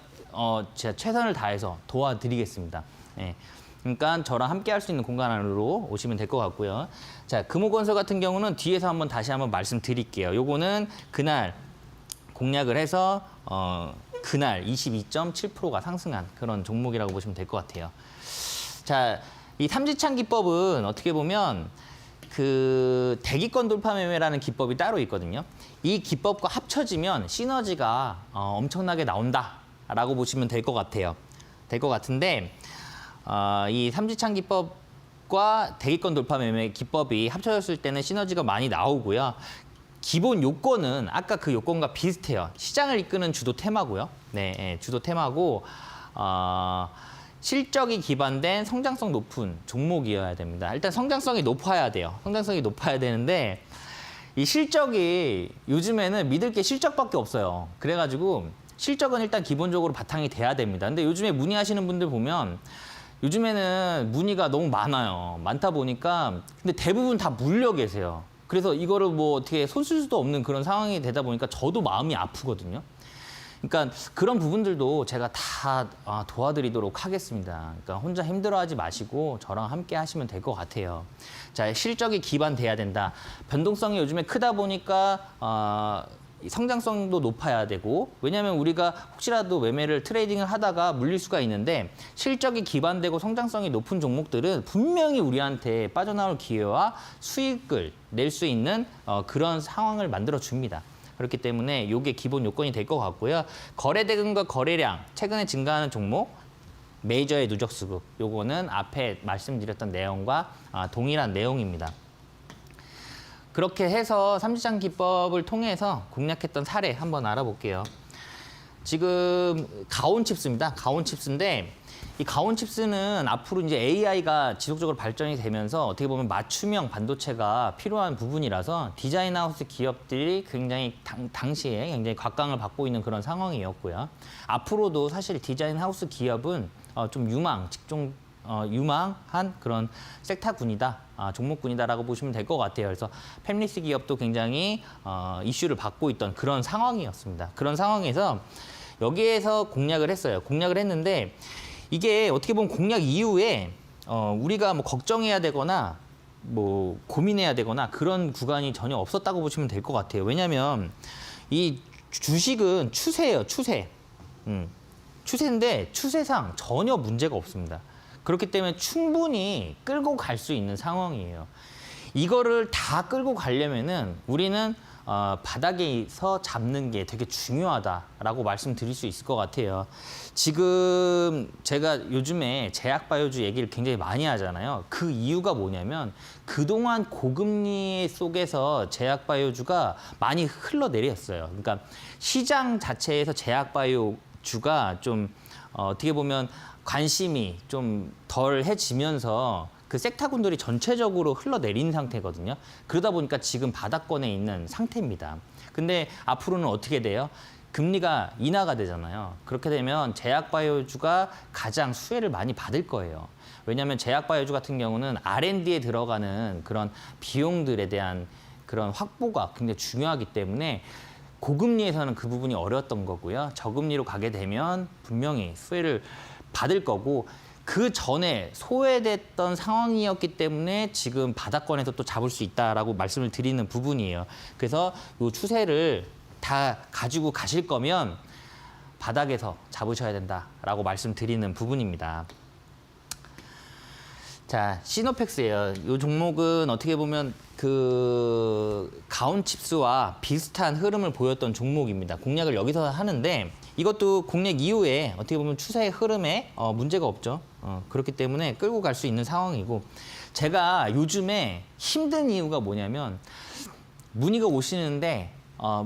최선을 다해서 도와드리겠습니다. 예. 그러니까 저랑 함께 할 수 있는 공간 안으로 오시면 될 것 같고요. 자, 금호건설 같은 경우는 뒤에서 다시 한번 말씀드릴게요. 요거는 그날 공략을 해서 그날 22.7%가 상승한 그런 종목이라고 보시면 될 것 같아요. 자, 이 삼지창 기법은 어떻게 보면 그 대기권 돌파 매매라는 기법이 따로 있거든요. 이 기법과 합쳐지면 시너지가 엄청나게 나온다라고 보시면 될 것 같아요. 될 것 같은데 이 삼지창 기법과 대기권 돌파 매매 기법이 합쳐졌을 때는 시너지가 많이 나오고요. 기본 요건은 아까 그 요건과 비슷해요. 시장을 이끄는 주도 테마고요. 네, 주도 테마고 실적이 기반된 성장성 높은 종목이어야 됩니다. 일단 성장성이 높아야 돼요. 성장성이 높아야 되는데 이 실적이 요즘에는 믿을 게 실적밖에 없어요. 그래가지고 실적은 일단 기본적으로 바탕이 돼야 됩니다. 근데 요즘에 문의하시는 분들 보면 요즘에는 문의가 너무 많아요. 많다 보니까 근데 대부분 다 물려 계세요. 그래서 이거를 뭐 어떻게 손쓸 수도 없는 그런 상황이 되다 보니까 저도 마음이 아프거든요. 그러니까 그런 부분들도 제가 다 도와드리도록 하겠습니다. 그러니까 혼자 힘들어하지 마시고 저랑 함께 하시면 될 것 같아요. 자, 실적이 기반돼야 된다. 변동성이 요즘에 크다 보니까 성장성도 높아야 되고 왜냐하면 우리가 혹시라도 매매를 트레이딩을 하다가 물릴 수가 있는데 실적이 기반되고 성장성이 높은 종목들은 분명히 우리한테 빠져나올 기회와 수익을 낼 수 있는 그런 상황을 만들어 줍니다. 그렇기 때문에 이게 기본 요건이 될 것 같고요. 거래 대금과 거래량 최근에 증가하는 종목 메이저의 누적 수급 요거는 앞에 말씀드렸던 내용과 동일한 내용입니다. 그렇게 해서 삼지창 기법을 통해서 공략했던 사례 한번 알아볼게요. 지금 가온칩스입니다. 가온칩스인데 이 가온칩스는 앞으로 이제 AI가 지속적으로 발전이 되면서 어떻게 보면 맞춤형 반도체가 필요한 부분이라서 디자인 하우스 기업들이 굉장히 당시에 굉장히 곽강을 받고 있는 그런 상황이었고요. 앞으로도 사실 디자인 하우스 기업은 좀 유망한 그런 섹터군이다, 종목군이다라고 보시면 될 것 같아요. 그래서 팹리스 기업도 굉장히 이슈를 받고 있던 그런 상황이었습니다. 그런 상황에서 여기에서 공략을 했어요. 공략을 했는데 이게 어떻게 보면 공략 이후에 우리가 뭐 걱정해야 되거나 뭐 고민해야 되거나 그런 구간이 전혀 없었다고 보시면 될 것 같아요. 왜냐하면 이 주식은 추세예요, 추세. 추세인데 추세상 전혀 문제가 없습니다. 그렇기 때문에 충분히 끌고 갈 수 있는 상황이에요. 이거를 다 끌고 가려면은 우리는 바닥에서 잡는 게 되게 중요하다라고 말씀드릴 수 있을 것 같아요. 지금 제가 요즘에 제약바이오주 얘기를 굉장히 많이 하잖아요. 그 이유가 뭐냐면 그동안 고금리 속에서 제약바이오주가 많이 흘러내렸어요. 그러니까 시장 자체에서 제약바이오주가 좀 어떻게 보면 관심이 좀 덜해지면서 그 섹터군들이 전체적으로 흘러내린 상태거든요. 그러다 보니까 지금 바닥권에 있는 상태입니다. 근데 앞으로는 어떻게 돼요? 금리가 인하가 되잖아요. 그렇게 되면 제약바이오주가 가장 수혜를 많이 받을 거예요. 왜냐하면 제약바이오주 같은 경우는 R&D에 들어가는 그런 비용들에 대한 그런 확보가 굉장히 중요하기 때문에 고금리에서는 그 부분이 어려웠던 거고요. 저금리로 가게 되면 분명히 수혜를 받을 거고 그 전에 소외됐던 상황이었기 때문에 지금 바닥권에서 또 잡을 수 있다라고 말씀을 드리는 부분이에요. 그래서 이 추세를 다 가지고 가실 거면 바닥에서 잡으셔야 된다라고 말씀드리는 부분입니다. 자, 시노펙스예요. 이 종목은 어떻게 보면 그 가온칩스와 비슷한 흐름을 보였던 종목입니다. 공략을 여기서 하는데 이것도 공략 이후에 어떻게 보면 추세의 흐름에 문제가 없죠. 그렇기 때문에 끌고 갈 수 있는 상황이고 제가 요즘에 힘든 이유가 뭐냐면 문의가 오시는데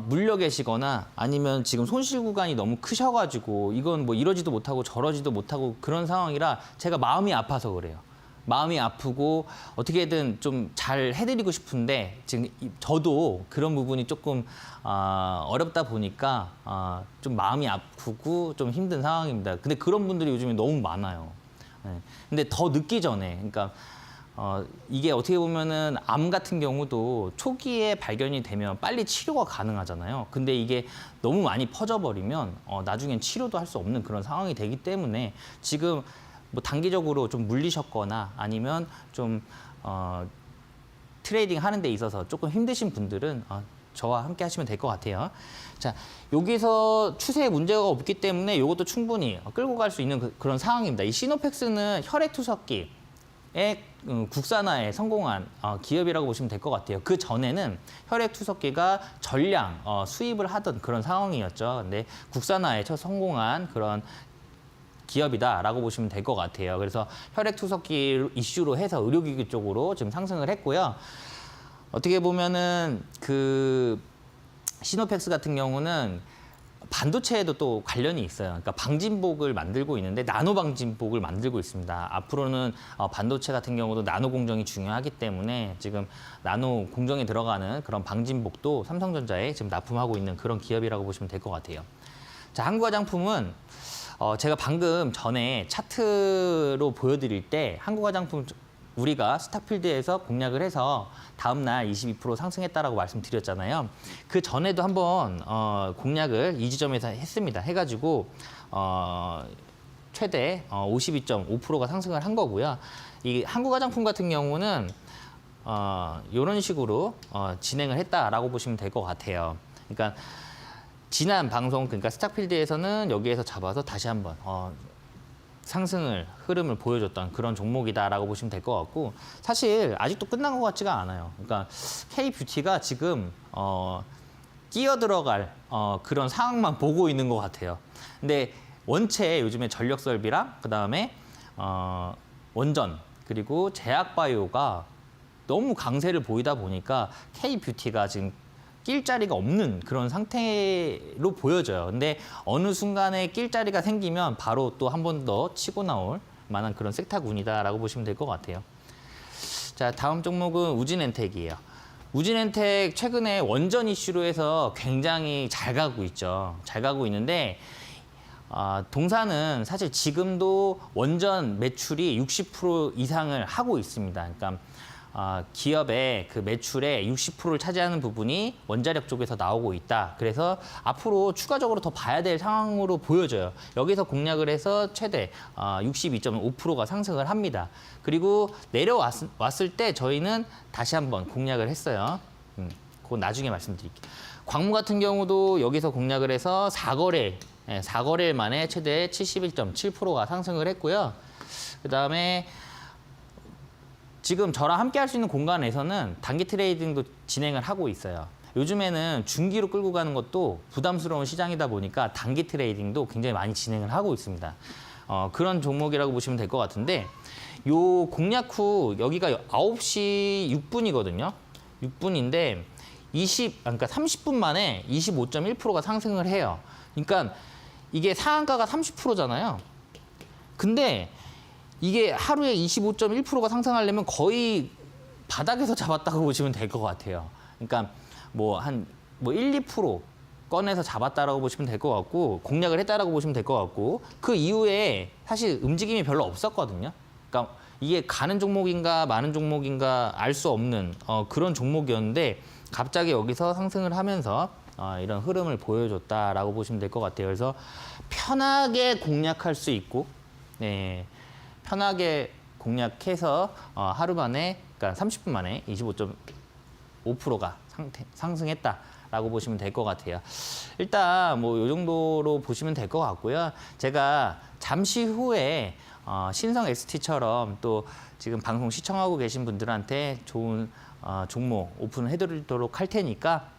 물려 계시거나 아니면 지금 손실 구간이 너무 크셔가지고 이건 뭐 이러지도 못하고 저러지도 못하고 그런 상황이라 제가 마음이 아파서 그래요. 마음이 아프고 어떻게든 좀 잘 해드리고 싶은데 지금 저도 그런 부분이 조금 어렵다 보니까 좀 마음이 아프고 좀 힘든 상황입니다. 근데 그런 분들이 요즘에 너무 많아요. 네. 근데 더 늦기 전에, 그러니까 이게 어떻게 보면은 암 같은 경우도 초기에 발견이 되면 빨리 치료가 가능하잖아요. 근데 이게 너무 많이 퍼져버리면 나중엔 치료도 할 수 없는 그런 상황이 되기 때문에 지금 뭐 단기적으로 좀 물리셨거나 아니면 좀 트레이딩 하는 데 있어서 조금 힘드신 분들은 저와 함께 하시면 될 것 같아요. 자, 여기서 추세에 문제가 없기 때문에 이것도 충분히 끌고 갈 수 있는 그런 상황입니다. 이 시노펙스는 혈액투석기의 국산화에 성공한 기업이라고 보시면 될 것 같아요. 그 전에는 혈액투석기가 전량 수입을 하던 그런 상황이었죠. 근데 국산화에 성공한 그런 기업이다라고 보시면 될 것 같아요. 그래서 혈액투석기 이슈로 해서 의료기기 쪽으로 지금 상승을 했고요. 어떻게 보면은 그 시노펙스 같은 경우는 반도체에도 또 관련이 있어요. 그러니까 방진복을 만들고 있는데 나노 방진복을 만들고 있습니다. 앞으로는 반도체 같은 경우도 나노 공정이 중요하기 때문에 지금 나노 공정에 들어가는 그런 방진복도 삼성전자에 지금 납품하고 있는 그런 기업이라고 보시면 될 것 같아요. 자, 한국화장품은 제가 방금 전에 차트로 보여드릴 때 한국화장품 우리가 스탁필드에서 공략을 해서 다음 날 22% 상승했다라고 말씀드렸잖아요. 그 전에도 한번 공략을 이 지점에서 했습니다. 해가지고 최대 52.5%가 상승을 한 거고요. 이 한국화장품 같은 경우는 이런 식으로 진행을 했다라고 보시면 될 것 같아요. 그러니까 지난 방송, 그러니까 스탁필드에서는 여기에서 잡아서 다시 한번 상승을 흐름을 보여줬던 그런 종목이다라고 보시면 될 것 같고, 사실 아직도 끝난 것 같지가 않아요. 그러니까 K뷰티가 지금 끼어 들어갈 그런 상황만 보고 있는 것 같아요. 근데 원체 요즘에 전력 설비랑 그다음에 원전 그리고 제약바이오가 너무 강세를 보이다 보니까 K뷰티가 지금 낄 자리가 없는 그런 상태로 보여져요. 근데 어느 순간에 낄 자리가 생기면 바로 또 한 번 더 치고 나올 만한 그런 섹타군이다라고 보시면 될 것 같아요. 자, 다음 종목은 우진엔텍이에요. 우진엔텍 최근에 원전 이슈로 해서 굉장히 잘 가고 있죠. 잘 가고 있는데 동사는 사실 지금도 원전 매출이 60% 이상을 하고 있습니다. 그러니까 기업의 그 매출의 60%를 차지하는 부분이 원자력 쪽에서 나오고 있다. 그래서 앞으로 추가적으로 더 봐야 될 상황으로 보여져요. 여기서 공략을 해서 최대 62.5%가 상승을 합니다. 그리고 내려왔을 때 저희는 다시 한번 공략을 했어요. 그건 나중에 말씀드릴게요. 광무 같은 경우도 여기서 공략을 해서 4거래일 만에 최대 71.7%가 상승을 했고요. 그다음에 지금 저랑 함께 할 수 있는 공간에서는 단기 트레이딩도 진행을 하고 있어요. 요즘에는 중기로 끌고 가는 것도 부담스러운 시장이다 보니까 단기 트레이딩도 굉장히 많이 진행을 하고 있습니다. 그런 종목이라고 보시면 될 것 같은데, 요 공략 후 여기가 9시 6분이거든요. 6분인데 그러니까 30분 만에 25.1%가 상승을 해요. 그러니까 이게 상한가가 30%잖아요. 근데 이게 하루에 25.1%가 상승하려면 거의 바닥에서 잡았다고 보시면 될 것 같아요. 그러니까 뭐 1, 2% 꺼내서 잡았다라고 보시면 될 것 같고, 공략을 했다라고 보시면 될 것 같고, 그 이후에 사실 움직임이 별로 없었거든요. 그러니까 이게 가는 종목인가 마는 종목인가 알 수 없는 그런 종목이었는데 갑자기 여기서 상승을 하면서 이런 흐름을 보여줬다라고 보시면 될 것 같아요. 그래서 편하게 공략할 수 있고, 네. 편하게 공략해서 하루 만에, 그러니까 30분 만에 25.5%가 상승했다라고 보시면 될 것 같아요. 일단 뭐 이 정도로 보시면 될 것 같고요. 제가 잠시 후에 신성 ST처럼 또 지금 방송 시청하고 계신 분들한테 좋은 종목 오픈을 해드리도록 할 테니까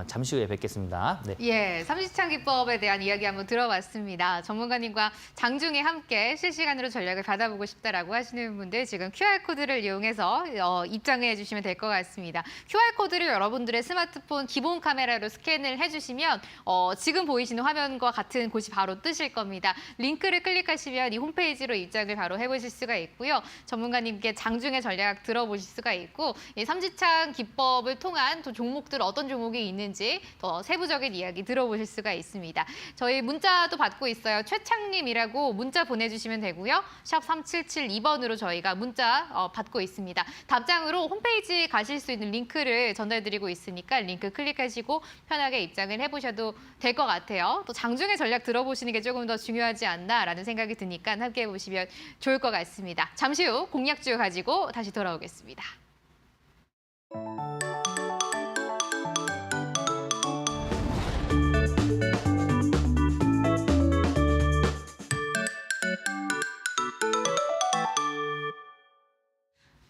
잠시 후에 뵙겠습니다. 네. 예, 삼지창 기법에 대한 이야기 한번 들어봤습니다. 전문가님과 장중에 함께 실시간으로 전략을 받아보고 싶다라고 하시는 분들 지금 QR코드를 이용해서 입장해 주시면 될 것 같습니다. QR코드를 여러분들의 스마트폰 기본 카메라로 스캔을 해주시면 지금 보이시는 화면과 같은 곳이 바로 뜨실 겁니다. 링크를 클릭하시면 이 홈페이지로 입장을 바로 해보실 수가 있고요. 전문가님께 장중에 전략 들어보실 수가 있고 이 삼지창 기법을 통한 또 종목들 어떤 종목이 있는지 더 세부적인 이야기 들어보실 수가 있습니다. 저희 문자도 받고 있어요. 최창님이라고 문자 보내주시면 되고요. 샵 3772번으로 저희가 문자 받고 있습니다. 답장으로 홈페이지 가실 수 있는 링크를 전달드리고 있으니까 링크 클릭하시고 편하게 입장을 해보셔도 될 것 같아요. 또 장중에 전략 들어보시는 게 조금 더 중요하지 않나라는 생각이 드니까 함께 해보시면 좋을 것 같습니다. 잠시 후 공략주 가지고 다시 돌아오겠습니다.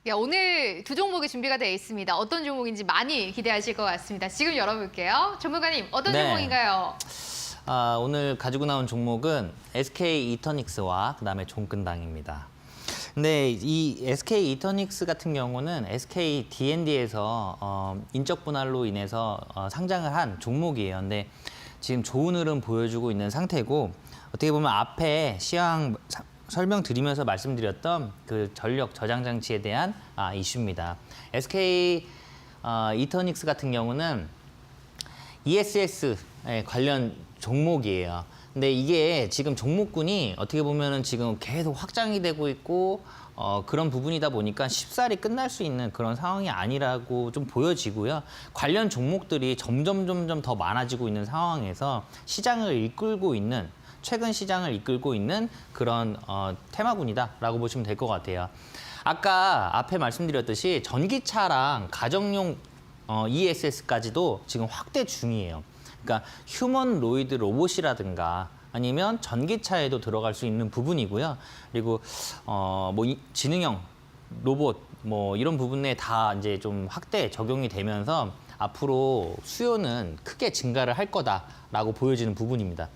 네, 오늘 두 종목이 준비가 되어 있습니다. 어떤 종목인지 많이 기대하실 것 같습니다. 지금 열어볼게요. 전문가님, 어떤 네. 종목인가요? 오늘 가지고 나온 종목은 SK 이터닉스와 그다음에 종근당입니다. 근데 이 SK 이터닉스 같은 경우는 SK D&D에서 인적 분할로 인해서 상장을 한 종목이에요. 근데 지금 좋은 흐름 보여주고 있는 상태고 어떻게 보면 앞에 시황 설명드리면서 말씀드렸던 그 전력 저장 장치에 대한 이슈입니다. SK 이터닉스 같은 경우는 ESS 관련 종목이에요. 근데 이게 지금 종목군이 어떻게 보면은 지금 계속 확장이 되고 있고 그런 부분이다 보니까 쉽사리 끝날 수 있는 그런 상황이 아니라고 좀 보여지고요. 관련 종목들이 점점 더 많아지고 있는 상황에서 시장을 이끌고 있는 최근 시장을 이끌고 있는 그런 테마군이다라고 보시면 될 것 같아요. 아까 앞에 말씀드렸듯이 전기차랑 가정용 ESS까지도 지금 확대 중이에요. 그러니까 휴먼로이드 로봇이라든가 아니면 전기차에도 들어갈 수 있는 부분이고요. 그리고 지능형 로봇 이런 부분에 다 이제 좀 확대 적용이 되면서 앞으로 수요는 크게 증가를 할 거다라고 보여지는 부분입니다.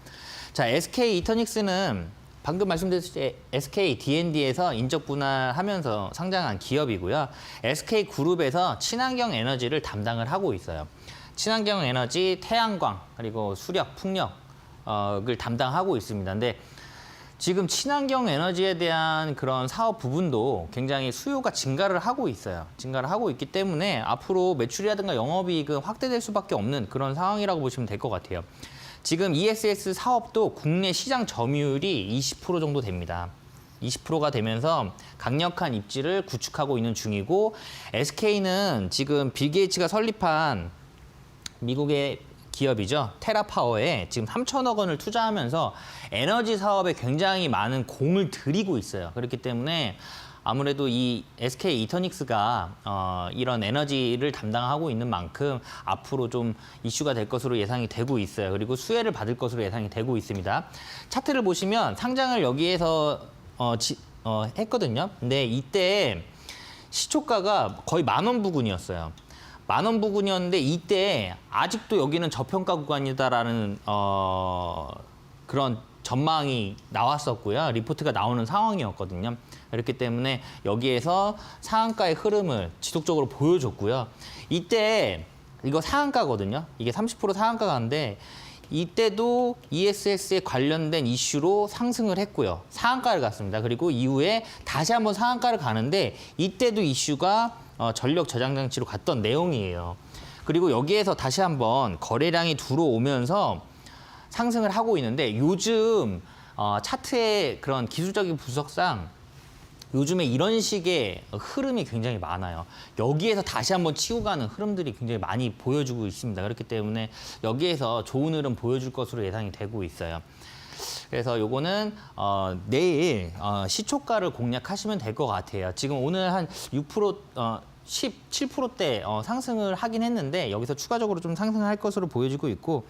자, SK 이터닉스는 방금 말씀드렸듯이 SK D&D에서 인적 분할하면서 상장한 기업이고요. SK 그룹에서 친환경 에너지를 담당을 하고 있어요. 친환경 에너지, 태양광, 그리고 수력, 풍력을 담당하고 있습니다. 근데 지금 친환경 에너지에 대한 그런 사업 부분도 굉장히 수요가 증가를 하고 있어요. 증가를 하고 있기 때문에 앞으로 매출이라든가 영업이익은 확대될 수밖에 없는 그런 상황이라고 보시면 될 것 같아요. 지금 ESS 사업도 국내 시장 점유율이 20% 정도 됩니다. 20%가 되면서 강력한 입지를 구축하고 있는 중이고 SK는 지금 빌 게이츠가 설립한 미국의 기업이죠. 테라파워에 지금 3천억 원을 투자하면서 에너지 사업에 굉장히 많은 공을 들이고 있어요. 그렇기 때문에 아무래도 이 SK 이터닉스가 이런 에너지를 담당하고 있는 만큼 앞으로 좀 이슈가 될 것으로 예상이 되고 있어요. 그리고 수혜를 받을 것으로 예상이 되고 있습니다. 차트를 보시면 상장을 여기에서 했거든요. 근데 이때 시초가가 거의 10,000원 부근이었어요. 10,000원 부근이었는데 이때 아직도 여기는 저평가 구간이다라는 그런 전망이 나왔었고요. 리포트가 나오는 상황이었거든요. 그렇기 때문에 여기에서 상한가의 흐름을 지속적으로 보여줬고요. 이때 이거 상한가거든요. 이게 30% 상한가인데 이때도 ESS에 관련된 이슈로 상승을 했고요. 상한가를 갔습니다. 그리고 이후에 다시 한번 상한가를 가는데 이때도 이슈가 전력 저장 장치로 갔던 내용이에요. 그리고 여기에서 다시 한번 거래량이 들어오면서 상승을 하고 있는데 요즘 차트의 그런 기술적인 분석상 요즘에 이런 식의 흐름이 굉장히 많아요. 여기에서 다시 한번 치고 가는 흐름들이 굉장히 많이 보여주고 있습니다. 그렇기 때문에 여기에서 좋은 흐름 보여줄 것으로 예상이 되고 있어요. 그래서 요거는 내일 시초가를 공략하시면 될 것 같아요. 지금 오늘 한 6%, 17%대 상승을 하긴 했는데 여기서 추가적으로 좀 상승을 할 것으로 보여지고 있고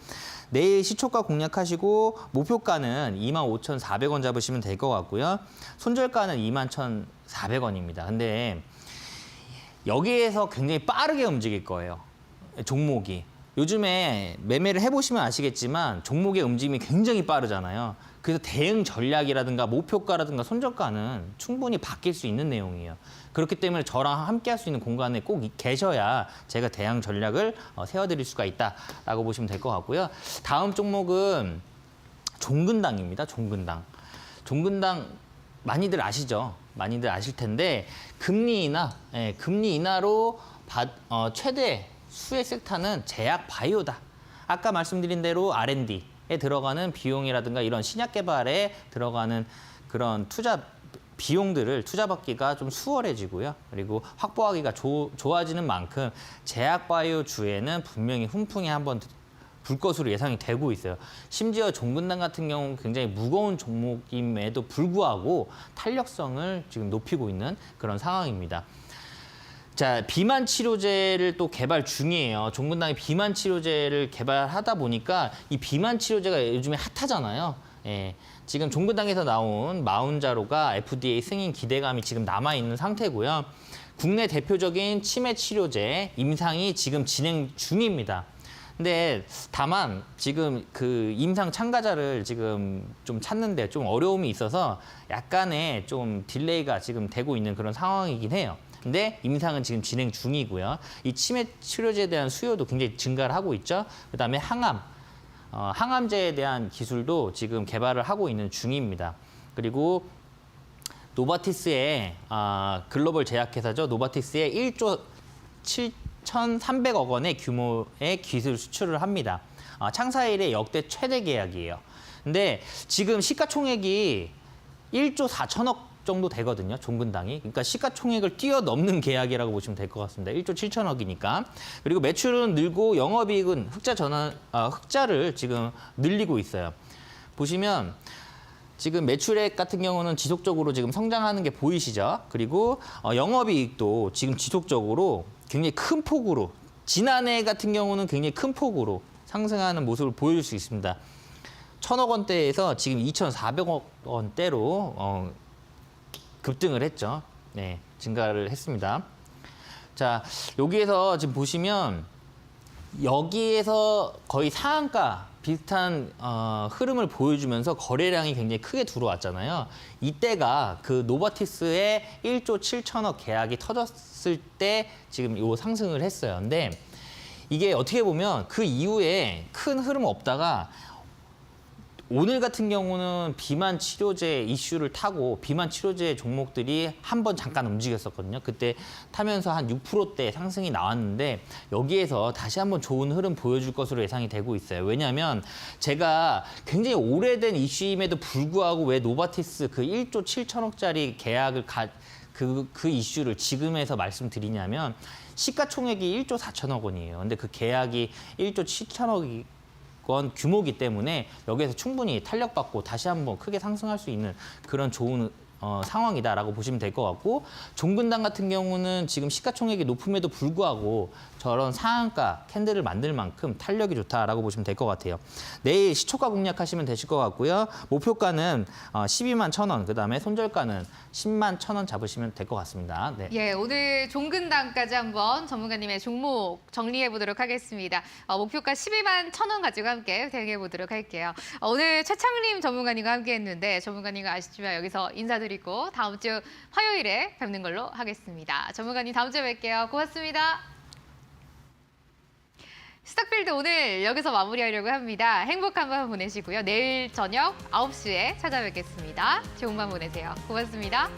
내일 시초가 공략하시고 목표가는 25,400원 잡으시면 될 것 같고요. 손절가는 21,400원입니다. 근데 여기에서 굉장히 빠르게 움직일 거예요. 종목이. 요즘에 매매를 해보시면 아시겠지만 종목의 움직임이 굉장히 빠르잖아요. 그래서 대응 전략이라든가 목표가라든가 손절가는 충분히 바뀔 수 있는 내용이에요. 그렇기 때문에 저랑 함께 할 수 있는 공간에 꼭 계셔야 제가 대응 전략을 세워드릴 수가 있다라고 보시면 될 것 같고요. 다음 종목은 종근당입니다. 종근당. 종근당 많이들 아시죠? 많이들 아실 텐데 금리 인하, 금리 인하로 최대 수혜 섹터는 제약 바이오다. 아까 말씀드린 대로 R&D에 들어가는 비용이라든가 이런 신약 개발에 들어가는 그런 투자 비용들을 투자받기가 좀 수월해지고요. 그리고 확보하기가 좋아지는 만큼 제약 바이오 주에는 분명히 훈풍이 한번 불 것으로 예상이 되고 있어요. 심지어 종근당 같은 경우는 굉장히 무거운 종목임에도 불구하고 탄력성을 지금 높이고 있는 그런 상황입니다. 자, 비만 치료제를 또 개발 중이에요. 종근당이 비만 치료제를 개발하다 보니까 이 비만 치료제가 요즘에 핫하잖아요. 예. 지금 종근당에서 나온 마운자로가 FDA 승인 기대감이 지금 남아있는 상태고요. 국내 대표적인 치매 치료제 임상이 지금 진행 중입니다. 근데 다만 지금 그 임상 참가자를 지금 좀 찾는데 좀 어려움이 있어서 약간의 좀 딜레이가 지금 되고 있는 그런 상황이긴 해요. 근데 임상은 지금 진행 중이고요. 이 치매 치료제에 대한 수요도 굉장히 증가를 하고 있죠. 그다음에 항암제에 대한 기술도 지금 개발을 하고 있는 중입니다. 그리고 노바티스의 글로벌 제약회사죠. 노바티스의 1조 7,300억 원의 규모의 기술 수출을 합니다. 창사 이래 역대 최대 계약이에요. 근데 지금 시가총액이 1조 4천억 정도 되거든요. 종근당이. 그러니까 시가총액을 뛰어넘는 계약이라고 보시면 될 것 같습니다. 1조 7천억이니까. 그리고 매출은 늘고 영업이익은 흑자를 지금 늘리고 있어요. 보시면 지금 매출액 같은 경우는 지속적으로 지금 성장하는 게 보이시죠? 그리고 영업이익도 지금 지속적으로 굉장히 큰 폭으로 지난해 같은 경우는 굉장히 큰 폭으로 상승하는 모습을 보여줄 수 있습니다. 1,000억 원대에서 지금 2,400억 원대로 급등을 했죠. 네, 증가를 했습니다. 자, 여기에서 지금 보시면 여기에서 거의 상한가 비슷한 흐름을 보여주면서 거래량이 굉장히 크게 들어왔잖아요. 이때가 그 노바티스의 1조 7천억 계약이 터졌을 때 지금 요 상승을 했어요. 근데 이게 어떻게 보면 그 이후에 큰 흐름 없다가 오늘 같은 경우는 비만 치료제 이슈를 타고 비만 치료제 종목들이 한번 잠깐 움직였었거든요. 그때 타면서 한 6%대 상승이 나왔는데 여기에서 다시 한번 좋은 흐름 보여줄 것으로 예상이 되고 있어요. 왜냐하면 제가 굉장히 오래된 이슈임에도 불구하고 왜 노바티스 그 1조 7천억짜리 계약을 그 이슈를 지금에서 말씀드리냐면 시가총액이 1조 4천억 원이에요. 근데 그 계약이 1조 7천억이 건 규모이기 때문에 여기에서 충분히 탄력받고 다시 한번 크게 상승할 수 있는 그런 좋은 상황이다라고 보시면 될 것 같고 종근당 같은 경우는 지금 시가총액이 높음에도 불구하고 저런 상한가 캔들을 만들 만큼 탄력이 좋다라고 보시면 될 것 같아요. 내일 시초가 공략하시면 되실 것 같고요. 목표가는 12만 1,000원, 그다음에 손절가는 10만 1,000원 잡으시면 될 것 같습니다. 네. 예, 오늘 종근당까지 한번 전문가님의 종목 정리해 보도록 하겠습니다. 목표가 12만 1,000원 가지고 함께 대응해 보도록 할게요. 오늘 최창림 전문가님과 함께 했는데 전문가님과 아시지만 여기서 인사드리고 다음 주 화요일에 뵙는 걸로 하겠습니다. 전문가님 다음 주에 뵐게요. 고맙습니다. 스탁필드 오늘 여기서 마무리하려고 합니다. 행복한 밤 보내시고요. 내일 저녁 9시에 찾아뵙겠습니다. 좋은 밤 보내세요. 고맙습니다.